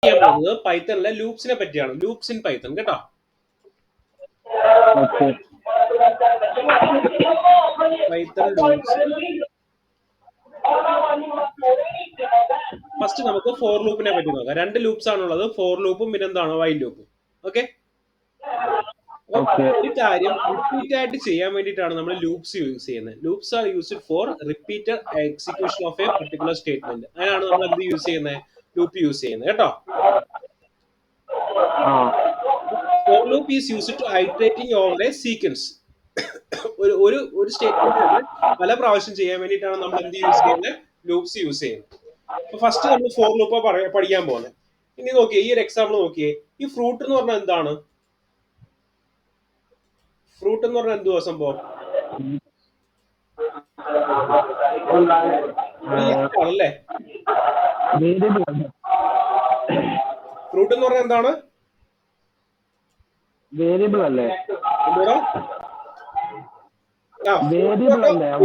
ചെയ്യാൻ പോകുന്നത് പൈത്തണിലെ ലൂപ്സിനെ പറ്റിയാണ്. ലൂപ്സ് ഇൻ പൈത്തൺ കേട്ടോ. Python loops. ഫസ്റ്റ് നമുക്ക് ഫോർ ലൂപ്പിനെ പറ്റി നോക്കാം. 2 ലൂപ്സ് ആണുള്ളത്, ഫോർ ലൂപ്പും പിന്നെ എന്താണ് വൈൽ ലൂപ്പും. ഓക്കെ, ഒരു കാര്യം റിപ്പീറ്റ് ആയിട്ട് ചെയ്യാൻ വേണ്ടിയിട്ടാണ് നമ്മൾ ലൂപ്സ് യൂസ് ചെയ്യുന്നത്. Loops are used for repeated execution of a particular statement. അതിനാണ് നമ്മൾ എന്ത് യൂസ് ചെയ്യുന്നത്, ലൂപ്പ് യൂസ് ചെയ്യുന്നത് കേട്ടോ. For loop is used to iterating over a sequence. ഒരു സ്റ്റേറ്റ്മെന്റ് പല പ്രാവശ്യം ചെയ്യാൻ വേണ്ടിയിട്ടാണ് നമ്മൾ എന്ത് യൂസ് ചെയ്യുന്നത്, ലൂപ്സ് യൂസ് ചെയ്യുന്നത്. അപ്പൊ ഫസ്റ്റ് നമ്മൾ ഫോർ ലൂപ്പ് പഠിക്കാൻ പോകുന്നത്. ഇനി നോക്കിയേ, ഈ ഒരു എക്സാമ്പിൾ നോക്കിയേ. ഈ ഫ്രൂട്ട് എന്ന് പറഞ്ഞാൽ എന്താണ്? ഫ്രൂട്ട് എന്ന് പറഞ്ഞാൽ എന്തുവാ സംഭവം? ആണല്ലേ. ഫ്രൂട്ട് എന്ന് പറഞ്ഞാൽ എന്താണ്? വേരിയബിൾ അല്ലേ?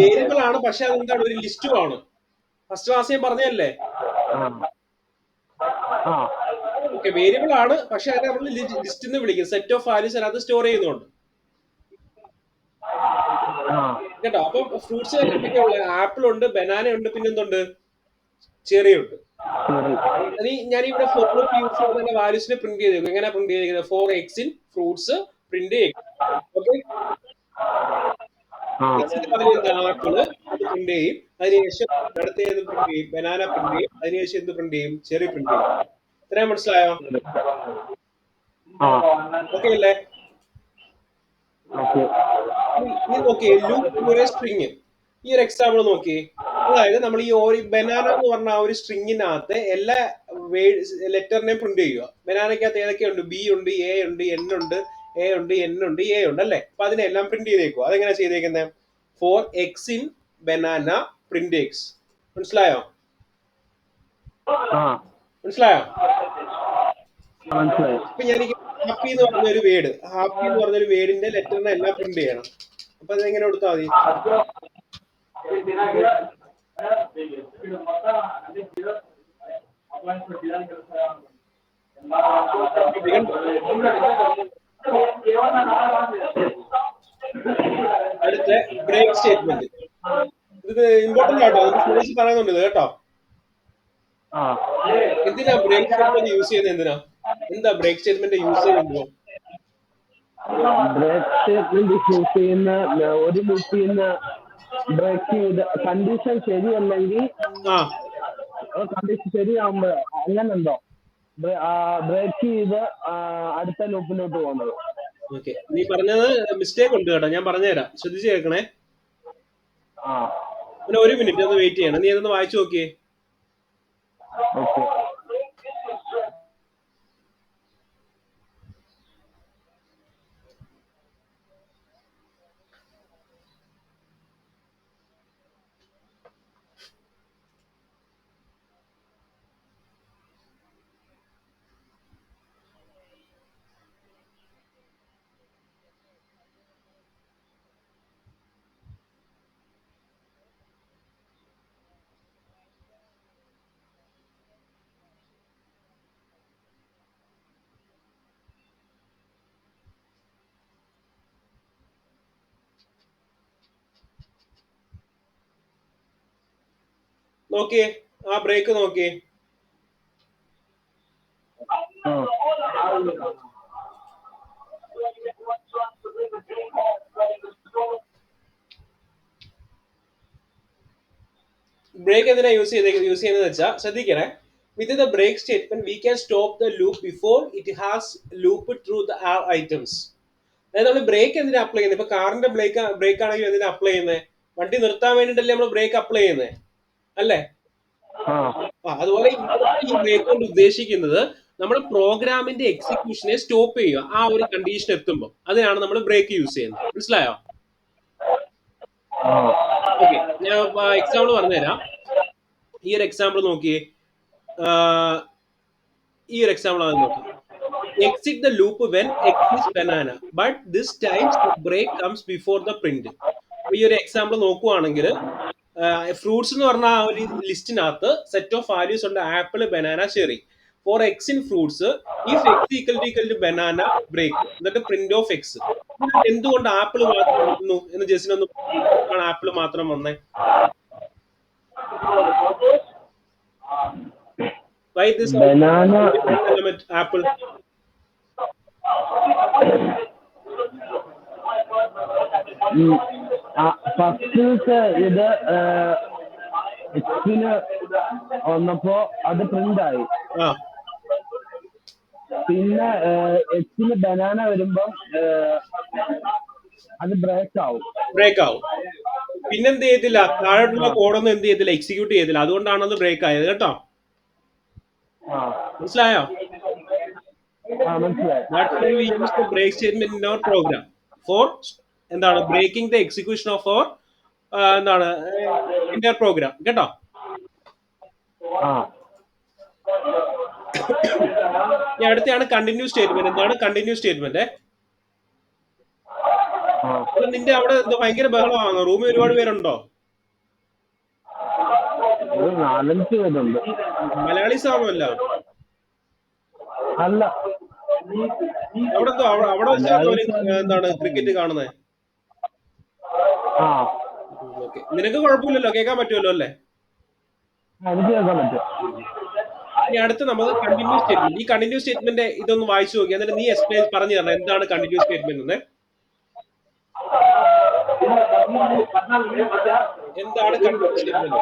വേരിയബിൾ ആണ്, പക്ഷെ അതെന്താണ്, ഒരു ലിസ്റ്റും ആണ്. ഫസ്റ്റ് ക്ലാസ് ഞാൻ പറഞ്ഞല്ലേ. ഓക്കെ, വേരിയബിൾ ആണ്, പക്ഷെ അതിനെ നമ്മൾ ലിസ്റ്റ് എന്ന് വിളിക്കും. സെറ്റ് ഓഫ് വാല്യൂസ് അതിനകത്ത് സ്റ്റോർ ചെയ്യുന്നുണ്ട് കേട്ടോ. അപ്പൊ ഫ്രൂട്ട്സ് എന്തൊക്കെയുള്ള? ആപ്പിൾ ഉണ്ട്, ബനാന ഉണ്ട്, പിന്നെ എന്തുണ്ട്, ചെറി ഉണ്ട്. ഞാനിവിടെ ഫോർ ലൂപ്പ് യൂസ് ചെയ്യുന്ന വാല്യൂസിനെ പ്രിന്റ് ചെയ്തേക്കും. എങ്ങനെ പ്രിന്റ് ചെയ്തിരിക്കുന്നത്? For x in fruits print ചെയ്യും. ഓക്കെ, ആപ്പിള് അത് പ്രിന്റ് ചെയ്യും. അതിനുശേഷം അടുത്ത ഏത് പ്രിന്റ് ചെയ്യും? ബനാന പ്രിന്റ് ചെയ്യും. അതിനുശേഷം എന്ത് പ്രിന്റ് ചെയ്യും? ചെറി പ്രിന്റ് ചെയ്യും. ഇത്രയും മനസ്സിലായോ? ഓക്കെ അല്ലേ? ഇനി നോക്കിയേ, ലൂപ്പ് സ്ട്രിങ്. ഈ ഒരു എക്സാമ്പിൾ നോക്കിയേ. അതായത് നമ്മൾ ഈ ബനാന എന്ന് പറഞ്ഞ ആ ഒരു സ്ട്രിങ്ങിനകത്ത് എല്ലാ ലെറ്ററിനെയും പ്രിന്റ് ചെയ്യുക. ബനാനക്കകത്ത് ഏതൊക്കെയുണ്ട്? ബി ഉണ്ട്, എ ഉണ്ട്, എൻ ഉണ്ട്, എ ഉണ്ട്, എൻ ഉണ്ട്, എ ഉണ്ട് അല്ലേ. അപ്പൊ അതിനെല്ലാം പ്രിന്റ് ചെയ്തേക്കുക. അതെങ്ങനെ ചെയ്തേക്കുന്നത്? For x in banana print x. മനസ്സിലായോ? മനസ്സിലായോ? അപ്പൊ ഞാൻ ഹാപ്പി എന്ന് പറഞ്ഞൊരു വേർഡ്, ഹാപ്പി എന്ന് പറഞ്ഞൊരു വേർഡിന്റെ ലെറ്ററിനെ എല്ലാം പ്രിന്റ് ചെയ്യണം. അപ്പൊ അതെങ്ങനെ കൊടുത്താൽ മതി? അടുത്ത ബ്രേക്ക് സ്റ്റേറ്റ്മെന്റ്. ഇത് ഇമ്പോർട്ടന്റ് ആട്ടോ, പറയുന്നുണ്ട് കേട്ടോ. എന്തിനാ ബ്രേക്ക് സ്റ്റേറ്റ്മെന്റ് യൂസ് ചെയ്യുന്നത്? എന്തിനാ, എന്താ ബ്രേക്ക് സ്റ്റേറ്റ്മെന്റ് യൂസ് ചെയ്യുന്നത്? ബ്രേക്ക് സ്റ്റേറ്റ്മെന്റ് യൂസ് ചെയ്യുന്ന ഒരു ലൂപ്പിൽ നിന്ന് ബ്രേക്ക് ചെയ്ത് കണ്ടീഷൻ ശരിയല്ലെങ്കിൽ, കണ്ടീഷൻ ശരിയാവുമ്പോ അങ്ങനെന്തോ ബ്രേക്ക് ചെയ്ത് അടുത്ത ലൂപ്പിലോട്ട് പോകുന്നത്. ഓക്കെ, നീ പറഞ്ഞത് മിസ്റ്റേക്ക് ഉണ്ട് കേട്ടോ, ഞാൻ പറഞ്ഞുതരാം, ശ്രദ്ധിച്ച് കേൾക്കണേ. പിന്നെ ഒരു മിനിറ്റ് ഒന്ന് വെയിറ്റ് ചെയ്യണം. നീ അതൊന്ന് വായിച്ചു നോക്കിയേ. നോക്കിയേ, ആ ബ്രേക്ക് നോക്കിയേ. ബ്രേക്ക് എന്തിനാ യൂസ് ചെയ്യുന്നത് വെച്ചാൽ ശ്രദ്ധിക്കണേ. With the break statement we can stop the loop before it has loop through the items. അതായത് നമ്മൾ ബ്രേക്ക് എന്തിനാ അപ്ലൈ ചെയ്യുന്നത്? ഇപ്പൊ കാറിന്റെ ബ്രേക്ക് ആണെങ്കിൽ എന്തിനാ അപ്ലൈ ചെയ്യുന്നത്? വണ്ടി നിർത്താൻ വേണ്ടിട്ടല്ലേ നമ്മൾ ബ്രേക്ക് അപ്ലൈ ചെയ്യുന്നത് അല്ലേ? അതുപോലെ ഈ ബ്രേക്ക് കൊണ്ട് ഉദ്ദേശിക്കുന്നത് നമ്മുടെ പ്രോഗ്രാമിന്റെ എക്സിക്യൂഷനെ സ്റ്റോപ്പ് ചെയ്യുക. ആ ഒരു കണ്ടീഷൻ എത്തുമ്പോൾ അതിനാണ് നമ്മൾ ബ്രേക്ക് യൂസ് ചെയ്യുന്നത്. മനസ്സിലായോ? ഓക്കെ, ഞാൻ എക്സാമ്പിൾ പറഞ്ഞുതരാം. ഈ ഒരു എക്സാമ്പിൾ നോക്കിയേ. ഈ ഒരു എക്സാമ്പിൾ ആണ് നോക്കി. Exit the loop when x is banana, but this time the break comes before the print. ഈ ഒരു എക്സാമ്പിൾ നോക്കുവാണെങ്കിൽ ഫ്രൂട്ട്സ് എന്ന് പറഞ്ഞ ആ ഒരു ലിസ്റ്റിനകത്ത് സെറ്റ് ഓഫ് വാല്യൂസ് ഉണ്ട്, apple, banana, cherry. for x in fruits if x equal to banana break എന്നിട്ട് print of X. എന്തുകൊണ്ട് ആപ്പിൾ മാത്രം വന്നു എന്ന് ജസ്റ്റിനൊന്ന് ആപ്പിൾ മാത്രം വന്നേ? Why this banana element apple? First ഇത് എക്സിന് വന്നപ്പോ അത് പ്രിന്റ് ആയി. പിന്നെ എക്സിന് ബനാന വരുമ്പം അത് ബ്രേക്ക് ആവും. പിന്നെന്ത് ചെയ്തില്ല, താഴോട്ടുള്ള കോഡൊന്നും എന്ത് ചെയ്തില്ല, എക്സിക്യൂട്ട് ചെയ്തില്ല. അതുകൊണ്ടാണ് അത് ബ്രേക്ക് ആയത് കേട്ടോ. മനസ്സിലായോ? Break statement in our program for എന്താണ് breaking the execution of our എന്താണ് ഇന്റർ പ്രോഗ്രാം കേട്ടോ. അടുത്താണ് കണ്ടിന്യൂ സ്റ്റേറ്റ്മെന്റ്. എന്താണ് കണ്ടിന്യൂ സ്റ്റേറ്റ്മെന്റ്? നിന്റെ അവിടെ ഭയങ്കര ബഹളമാണോ? റൂമിൽ ഒരുപാട് പേരുണ്ടോ? മലയാളീസ് ആണോ അല്ല? അല്ല, അവിടെ വെച്ചാണോ എന്താണ് ക്രിക്കറ്റ് കാണുന്നത്? നിനക്ക് കുഴപ്പമില്ലല്ലോ, കേൾക്കാൻ പറ്റുമല്ലോ അല്ലേ? ഇനി അടുത്ത് നമുക്ക് കണ്ടിന്യൂ സ്റ്റേറ്റ്മെന്റ്. ഈ കണ്ടിന്യൂ സ്റ്റേറ്റ്മെന്റ് ഇതൊന്ന് വായിച്ചു നോക്കി, എന്നിട്ട് നീ എക്സ്പ്ലെയിൻ പറഞ്ഞു തരണം എന്താണ് കണ്ടിന്യൂ സ്റ്റേറ്റ്മെന്റ് എന്ന്. എന്താണ് കണ്ടിന്യൂ സ്റ്റേറ്റ്മെന്റ്?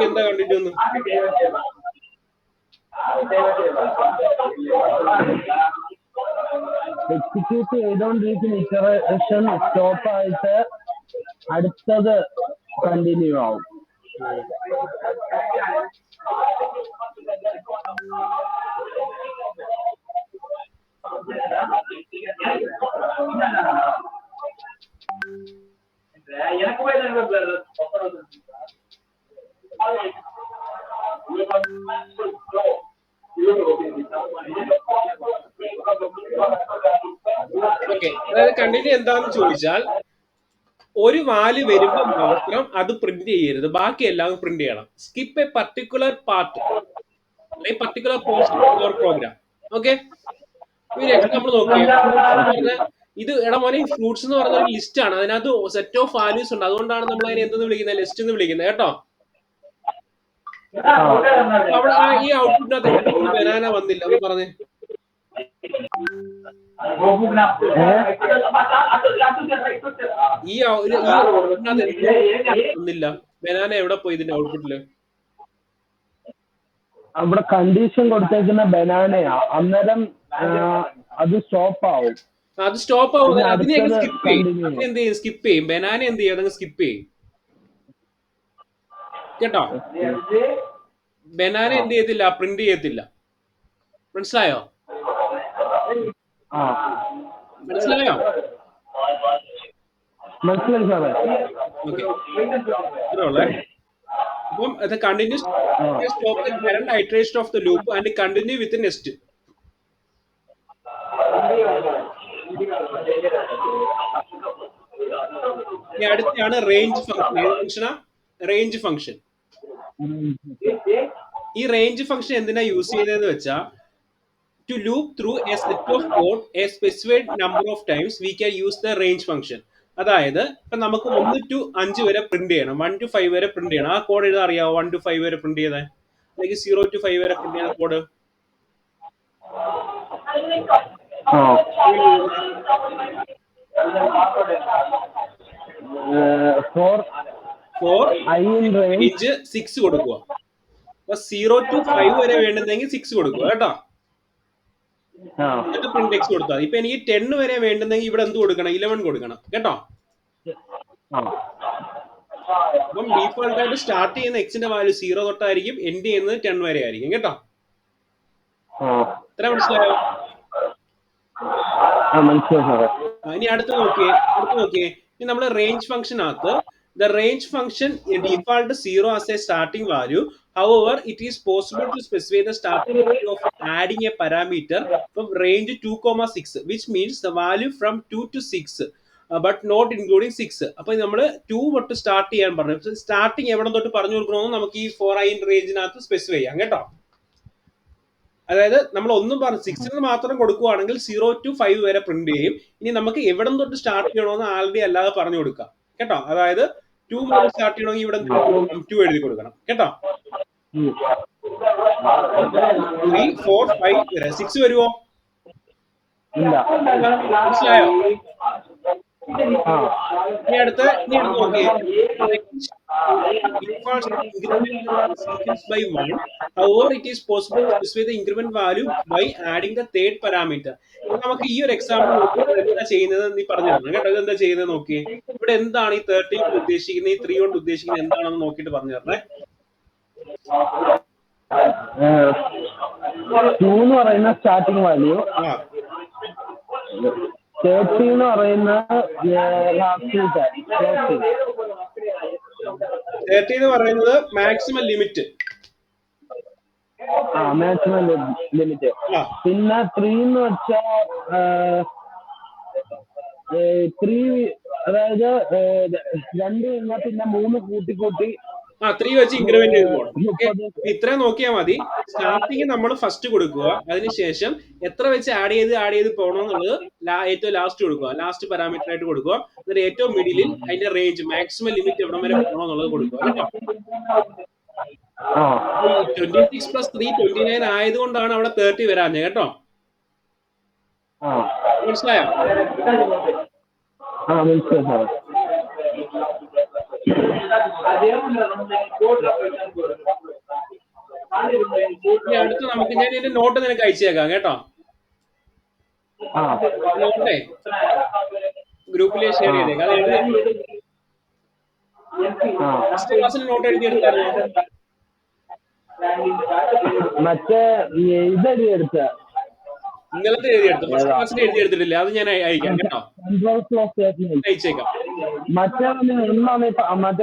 എന്താ കണ്ടിന്യൂ? എക്സിക്യൂട്ട് ചെയ്തോണ്ടിരിക്കുന്ന ഇറ്ററേഷൻ സ്റ്റോപ്പ് ആയിട്ട് അടുത്തത് കണ്ടിന്യൂ ആവും. ഓക്കെ, അതായത് കണ്ടിന്യൂ എന്താന്ന് ചോദിച്ചാൽ ഒരു വാല്യൂ വരുമ്പോൾ മാത്രം അത് പ്രിന്റ് ചെയ്യരുത്, ബാക്കി എല്ലാം പ്രിന്റ് ചെയ്യണം. സ്കിപ്പ് എ പർട്ടിക്കുലർ പാർട്ട് അല്ലെങ്കിൽ particular portion of your program. Okay, example നോക്കിയാൽ ഇത് എടാ മോനെ ഫ്രൂട്ട്സ് എന്ന് പറയുന്ന ഒരു ലിസ്റ്റ് ആണ്. അതിനകത്ത് സെറ്റ് ഓഫ് വാല്യൂസ് ഉണ്ട്. അതുകൊണ്ടാണ് നമ്മൾ അതിനെ എന്തെന്ന് വിളിക്കുന്നത്, ലിസ്റ്റ് എന്ന് വിളിക്കുന്നത് കേട്ടോ. അവിടെ ഈ ഔട്ട്പുട്ടിനകത്ത് ബനാന വന്നില്ല എന്ന് പറഞ്ഞേ. ഈ ഒന്നില്ല, ബനാന എവിടെ പോയി ഇതിന്റെ ഔട്ട്പുട്ടില്? അവിടെ കണ്ടീഷൻ കൊടുത്തേക്കുന്ന ബനാനയാ, അന്നേരം അത് സ്റ്റോപ്പ് ആവും. അത് സ്റ്റോപ്പ് ആവും. അതിനെ സ്കിപ്പ് ചെയ്യും. എന്ത് ചെയ്യും? സ്കിപ്പ് ചെയ്യും. ബനാന എന്ത് ചെയ്യും? അതങ്ങ് സ്കിപ്പ് ചെയ്യും കേട്ടോ. ബനാന എന്ത് ചെയ്യത്തില്ല? പ്രിന്റ് ചെയ്യത്തില്ല. മനസ്സിലായോ? മനസ്സിലായോ? അപ്പം അത് continue stop the current iteration of the loop and continue with the next. അടുത്താണ് റേഞ്ച് ഫംഗ്ഷൻ. റേഞ്ച് ഫംഗ്ഷൻ, ഈ റേഞ്ച് ഫംഗ്ഷൻ എന്തിനാ യൂസ് ചെയ്യുന്നതെന്ന് വെച്ചാൽ to loop through a set of code a specified number of times we can use the range function. അതായത് ഇപ്പൊ നമുക്ക് 1 to 5 വരെ print ചെയ്യണം, 1 to 5 വരെ പ്രിന്റ് ചെയ്യണം. ആ കോഡ് എഴുതാൻ അറിയാമോ? 1 to 5 വരെ പ്രിന്റ് ചെയ്താൽ, അല്ലെങ്കിൽ 0 to 5 വരെ പ്രിന്റ് ചെയ്യുന്ന കോഡ്? ഫോർ റേഞ്ച് 6 കൊടുക്കുക. അപ്പൊ 0 to 5 വരെ വേണ്ടുന്നെങ്കിൽ 6 കൊടുക്കുക കേട്ടോ. എന്നിട്ട് പ്രിന്റ് എക്സ് കൊടുത്താൽ. ഇപ്പൊ എനിക്ക് 10 വരെ വേണ്ടുന്നെങ്കിൽ ഇവിടെ എന്ത് കൊടുക്കണം? 11 കൊടുക്കണം കേട്ടോ. അപ്പം ഡീഫോൾട്ട് ആയിട്ട് സ്റ്റാർട്ട് ചെയ്യുന്ന എക്സിന്റെ വാല്യൂ 0 തൊട്ടായിരിക്കും, എൻഡ് ചെയ്യുന്നത് 10 വരെ ആയിരിക്കും കേട്ടോ. ഇത്ര മനസ്സിലായോ? ഇനി അടുത്ത് നോക്കിയേ. ഇനി നമ്മൾ range ഫംഗ്ഷനകത്ത് the range function default 0 as a starting value. However, it is possible to specify the starting value of adding a parameter from range 2,6, which means the value from 2 to 6, but not including 6. അപ്പോൾ നമ്മൾ 2 തൊട്ട് start ചെയ്യാൻ പറഞ്ഞു. Starting എവിടെ തൊട്ട് പറഞ്ഞു കൊടുക്കണമെന്ന് നമുക്ക് ഈ 4i റേഞ്ചിനകത്ത് സ്പെസിഫൈ ചെയ്യാം കേട്ടോ. അതായത് നമ്മൾ ഒന്നും പറഞ്ഞു 6 മാത്രം കൊടുക്കുകയാണെങ്കിൽ 0 to 5 വരെ പ്രിന്റ് ചെയ്യും. ഇനി നമുക്ക് എവിടെ തൊട്ട് സ്റ്റാർട്ട് ചെയ്യണമെന്ന് ആൾറെഡി അല്ലാതെ പറഞ്ഞു കൊടുക്കാം കേട്ടോ. അതായത് 2 മുതൽ സ്റ്റാർട്ട് ചെയ്യണമെങ്കിൽ ഇവിടെ 2 എഴുതി കൊടുക്കണം കേട്ടോ. 3, 4, 5 വരെ 6 വരുമോ? മനസ്സിലായോ? ഇനി അടുത്ത് നോക്കിയേ. by 1. However, it is possible to specify the increment value by adding the third parameter. നമുക്ക് ഈ ഒരു എക്സാമ്പിൾ എന്താ ചെയ്യുന്നത് നീ പറഞ്ഞു തരണം കേട്ടോ. ഇതെന്താ ചെയ്യുന്നത് നോക്കി. ഇവിടെ എന്താണ് ഈ 30 കൊണ്ട് ഉദ്ദേശിക്കുന്നത്, ഈ 3 കൊണ്ട് ഉദ്ദേശിക്കുന്നത് എന്താണെന്ന് നോക്കിയിട്ട് പറഞ്ഞു തരണേ. 2 എന്ന് പറയുന്ന സ്റ്റാർട്ടിംഗ് വാല്യൂ, 30 എന്ന് പറയുന്ന 30 എന്ന് പറയുന്നത് മാക്സിമം ലിമിറ്റ്. Maximum limit. പിന്നെ 3 എന്ന് വെച്ചാൽ 3, അതായത് 2 കഴിഞ്ഞാൽ പിന്നെ 3 കൂട്ടി 3 വെച്ച് ഇൻക്രിമെന്റ് ചെയ്ത് പോകണം. ഇത്രയും നോക്കിയാൽ മതി. സ്റ്റാർട്ടിങ് നമ്മൾ ഫസ്റ്റ് കൊടുക്കുക, അതിനുശേഷം എത്ര വെച്ച് ആഡ് ചെയ്ത് പോകണം എന്നുള്ളത് ഏറ്റവും ലാസ്റ്റ് കൊടുക്കുക, ലാസ്റ്റ് പാരാമീറ്റർ ആയിട്ട് കൊടുക്കുക. എന്നിട്ട് ഏറ്റവും മിഡിലിൽ അതിന്റെ റേഞ്ച് മാക്സിമം ലിമിറ്റ് എവിടെ വരെ പോകണം എന്നുള്ളത് കൊടുക്കുക കേട്ടോ. 26 + 3 29 ആയതുകൊണ്ടാണ് അവിടെ 30 വരാഞ്ഞത് കേട്ടോ. മനസ്സിലായോ? അടുത്ത് നമുക്ക് ഞാൻ ഇതിന്റെ നോട്ട് നിനക്ക് അയച്ചേക്കാം കേട്ടോ. നോട്ടേ ഗ്രൂപ്പിൽ ഷെയർ ചെയ്തേക്കാം. ഫസ്റ്റ് ക്ലാസ്സിന് നോട്ട് എഴുതിയെടുത്തായിരുന്നു. മറ്റേ ഇതെഴുതിയെടുത്ത ഇന്നലത്തെ എഴുതിയെടുത്തു. ഫസ്റ്റ് ക്ലാസ്സിന് എഴുതിയെടുത്തിട്ടില്ല, അത് ഞാൻ അയക്കാം കേട്ടോ. അയച്ചേക്കാം. മറ്റേ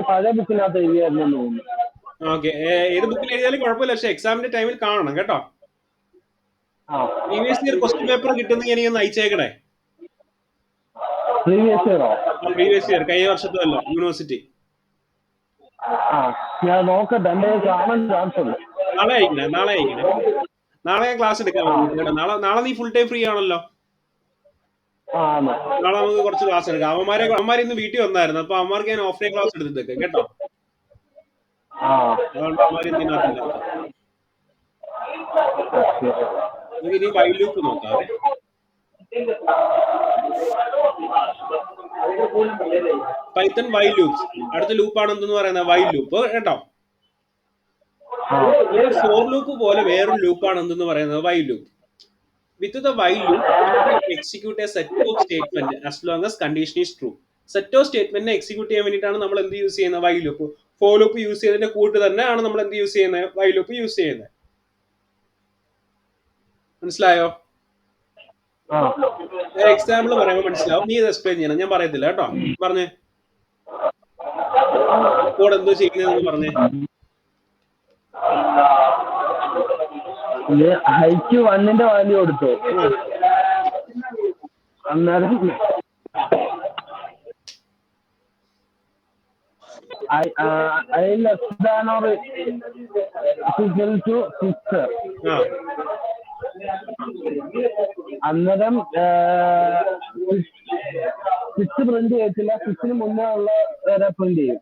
പഴയ ബുക്കിനകത്ത് എഴുതിയായിരുന്നു. ഓക്കെ, ഏത് ബുക്കിൽ എഴുതിയാലും കുഴപ്പമില്ല, പക്ഷെ എക്സാമിന്റെ ടൈമിൽ കാണണം കേട്ടോ. പ്രീവിയസ് ഇയർ ക്വസ്റ്റ്യൻ പേപ്പർ കിട്ടുന്നെങ്കിൽ എനിക്കൊന്ന് അയച്ചേക്കണേ. പ്രീവിയസ് ഇയർ കഴിഞ്ഞ വർഷത്തല്ലോ യൂണിവേഴ്സിറ്റി. ഞാൻ നോക്കട്ടെ, നാളെ അയക്കണേ. നാളെ ഞാൻ ക്ലാസ് എടുക്കാൻ കേട്ടോ. നാളെ നീ ഫുൾ ടൈം ഫ്രീ ആണല്ലോ. നാളെ നമുക്ക് കുറച്ച് ക്ലാസ് എടുക്കാം. അവന്മാർ ഇന്ന് വീട്ടിൽ വന്നായിരുന്നു, അപ്പൊ അവന്മാർക്ക് ഞാൻ ഓഫ് ലൈൻ ക്ലാസ് എടുത്തേക്ക് കേട്ടോ. ഇനി വൈൽ ലൂപ്പ് നോക്കാം. Python while loops. അടുത്ത ലൂപ്പാണ് എന്തെന്ന് പറയുന്നത് വൈൽ ലൂപ്പ് കേട്ടോ. ഫോർ ലൂപ്പ് പോലെ വേറൊരു ലൂപ്പാണ് എന്തെന്ന് പറയുന്നത് while loop. With the while loop, execute a set of statement as long as condition is true. Set of statement execute ചെയ്യാൻ വേണ്ടിയിട്ടാണ് നമ്മൾ എന്ത് യൂസ് ചെയ്യുന്നത്? While loop. For loop use ചെയ്തതിന്റെ കൂട്ട് തന്നെയാണ് നമ്മൾ എന്ത് യൂസ് ചെയ്യുന്നത്? വൈൽ ലൂപ്പ് യൂസ് ചെയ്യുന്നത്. മനസ്സിലായോ? എക്സാമ്പിൾ പറയുമ്പോൾ മനസ്സിലാവും. നീ ഇത് എക്സ്പ്ലെയിൻ ചെയ്യണം, ഞാൻ പറയത്തില്ല കേട്ടോ. പറഞ്ഞേ കോഡ് എന്തോ ചെയ്യുന്നതെന്ന് പറഞ്ഞേ. ഹൈക്ക് 1ന്റെ വാല്യൂ കൊടുത്തു. അന്നേരം I less than or equal to 6. അന്നേരം 6 പ്രിന്റ് ചെയ്യത്തില്ല, 6ന് മുന്നേ ഉള്ള പ്രിന്റ് ചെയ്യും.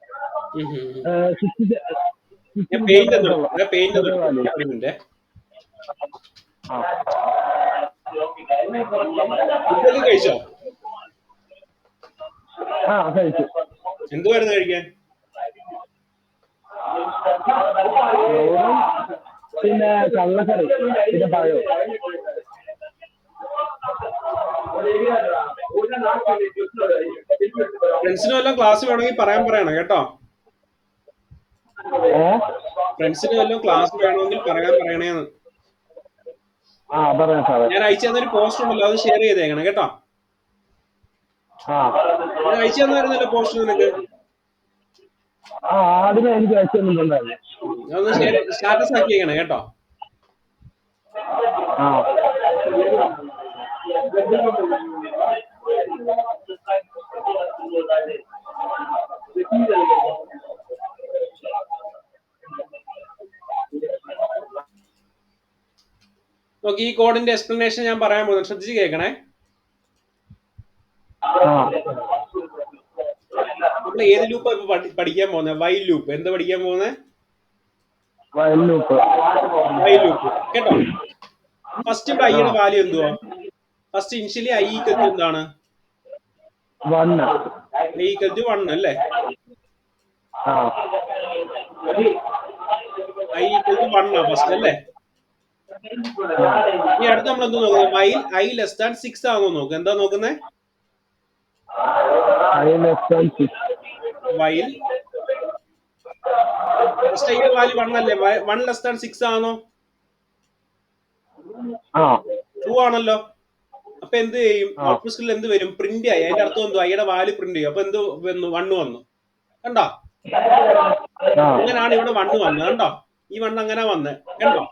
കഴിച്ചോ? കഴിച്ചു. എന്തുവായിരുന്നു കഴിക്കാൻ? പിന്നെ കള്ളക്കറി, പിന്നെ പഴവും. ഫ്രണ്ട്സിനും എല്ലാം ക്ലാസ് വേണമെങ്കിൽ പറയണം കേട്ടോ. ഫ്രണ്ട്സിന് വല്ലതും ക്ലാസ് വേണമെങ്കിൽ പറയണേന്ന്. ഞാൻ അയച്ചു തന്നൊരു പോസ്റ്റർ ഉണ്ടല്ലോ, അത് ഷെയർ ചെയ്തേക്കണം കേട്ടോ. ഞാൻ അയച്ചു തന്നായിരുന്നല്ലോ പോസ്റ്റർ നിനക്ക്. ആദ്യമേ എനിക്ക് അയച്ചു തന്നിട്ടുണ്ടായിരുന്നു. അതൊന്ന് സ്റ്റാറ്റസ് ആക്കി വെക്കണം കേട്ടോ. ആ നോക്കി, ഈ കോഡിന്റെ എക്സ്പ്ലനേഷൻ ഞാൻ പറയാൻ പോകുന്നത്, ശ്രദ്ധിച്ച് കേൾക്കണേ. നമ്മൾ ഏത് ലൂപ്പ് ഇപ്പൊ പഠിക്കാൻ പോകുന്നത്? While loop. എന്താ പഠിക്കാൻ പോകുന്നത്? വൈൽ ലൂപ്പ് കേട്ടോ. ഫസ്റ്റ് ഇവിടെ ഐയുടെ വാല്യൂ എന്തുവാ? First initially I equal to എന്താണ്? 1. ഐ ഈക്വൽ ടു 1 അല്ലേ? ഐ ഈക്വൽ ടു 1 ആ ഫസ്റ്റ് അല്ലേ? ഈ അടുത്ത് നമ്മൾ എന്താ നോക്കുന്നത്? വൈൽ ഐ ലെസ് ദാൻ 6 ആണോ നോക്കുക. എന്താ നോക്കുന്നത്? വൈൽ ഫസ്റ്റ് ഐയുടെ വാല്യൂ 1 അല്ലേ? 1 ലെസ് ദാൻ 6 ആണോ? ട്രൂ ആണല്ലോ. അപ്പൊ എന്ത് ചെയ്യും? ഔട്ട്പുട്ട് സ്ക്രീനിൽ എന്ത് വരും? പ്രിന്റ് ആയി. അതിന്റെ അർത്ഥം എന്തോ ഐയുടെ വാല്യൂ പ്രിന്റ് ചെയ്യും. അപ്പൊ എന്ത് വന്നു? 1 വന്നു. കണ്ടോ? അങ്ങനെയാണ് ഇവിടെ 1 വന്നത്. കണ്ടോ? ഈ 1 അങ്ങനെ വന്നത്. കണ്ടോ?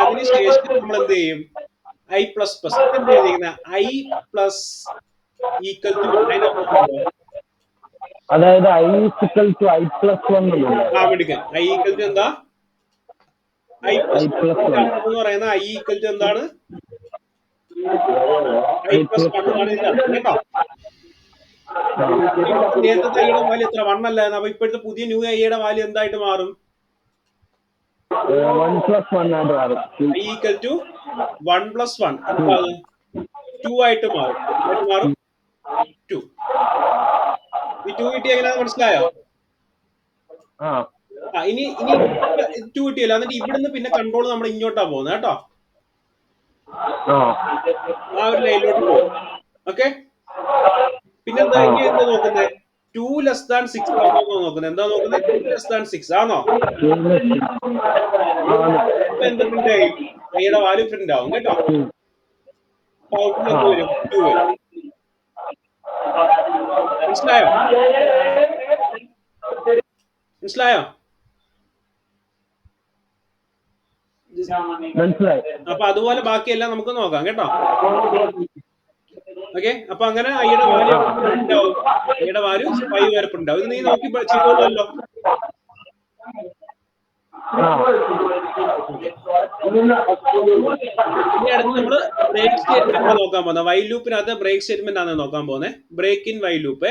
അതിനുശേഷം നമ്മൾ എന്ത് ചെയ്യും? ഐ പ്ലസ് പ്ലസ് എന്ത് ചെയ്തിരിക്കുന്നത്? ഐ പ്ലസ് ഈക്വൽ ടു, അതായത് I equal to I plus 1 എടുക്കാൻ. ഐ ഈക്വൽ ടു എന്താ? ഐ പ്ലസ് എന്ന് പറയുന്നത് ഐ ഈക്വൽ ടു എന്താണ്? ഐ പ്ലസ് 1 ആണ് ഇതിന്റെ അർത്ഥം കേട്ടോ. നേരത്തെ ഐയുടെ വാല്യൂ എത്ര? 1 അല്ലായിരുന്നു. അപ്പൊ ഇപ്പോഴത്തെ പുതിയ ന്യൂ ഐയുടെ വാല്യൂ എന്തായിട്ട് മാറും? 1 പ്ലസ് 1 ആയിട്ട് മാറും. ഐ ഈക്വൽ ടു 1 പ്ലസ് 1 എന്താണ്? 2 ആയിട്ട് മാറും. 2. ഈ 2 കിട്ടി എങ്ങനെയാണെന്ന് മനസ്സിലായോ? ഇനി 2 കിട്ടിയല്ലോ. എന്നിട്ട് ഇവിടുന്ന് പിന്നെ കൺട്രോൾ നമ്മൾ ഇങ്ങോട്ടാ പോകുന്നത് കേട്ടോ. ആ ഒരു ലൈനിലോട്ട് പോകും. ഓക്കെ. പിന്നെ എന്താ ഇനി എന്താ നോക്കുന്നത്? 2 ലെസ് ദാൻ 6 ആണോ നോക്കുന്നത്? എന്താ നോക്കുന്നത്? 2 ലെസ് ദാൻ 6 ആണോ? അപ്പൊ എന്ത് പ്രിന്റ് ആയി? ഐയുടെ വാല്യൂ പ്രിന്റ് ആവും കേട്ടോ. ഔട്ട്പുട്ട് എന്ത് വരും? 2 വരും. മനസ്സിലായോ? മനസ്സിലായോ? അപ്പൊ അതുപോലെ ബാക്കിയെല്ലാം നമുക്ക് നോക്കാം കേട്ടോ. ഓക്കെ. അപ്പൊ അങ്ങനെ ഐയുടെ വാല്യൂ പ്രിന്റ് ആവും. ഐയുടെ വാല്യൂ 5 വരെ പ്രിന്റ് ആവും. ഇത് നീ നോക്കി ചെയ്തോളല്ലോ. ഇനി അടുത്ത് നമ്മള് ബ്രേക്ക് സ്റ്റേറ്റ്മെന്റ് നോക്കാൻ പോകുന്നത്. വൈൽ ലൂപ്പിനകത്ത് ബ്രേക്ക് സ്റ്റേറ്റ്മെന്റ് ആണ് നോക്കാൻ പോകുന്നത്. Break in while loop.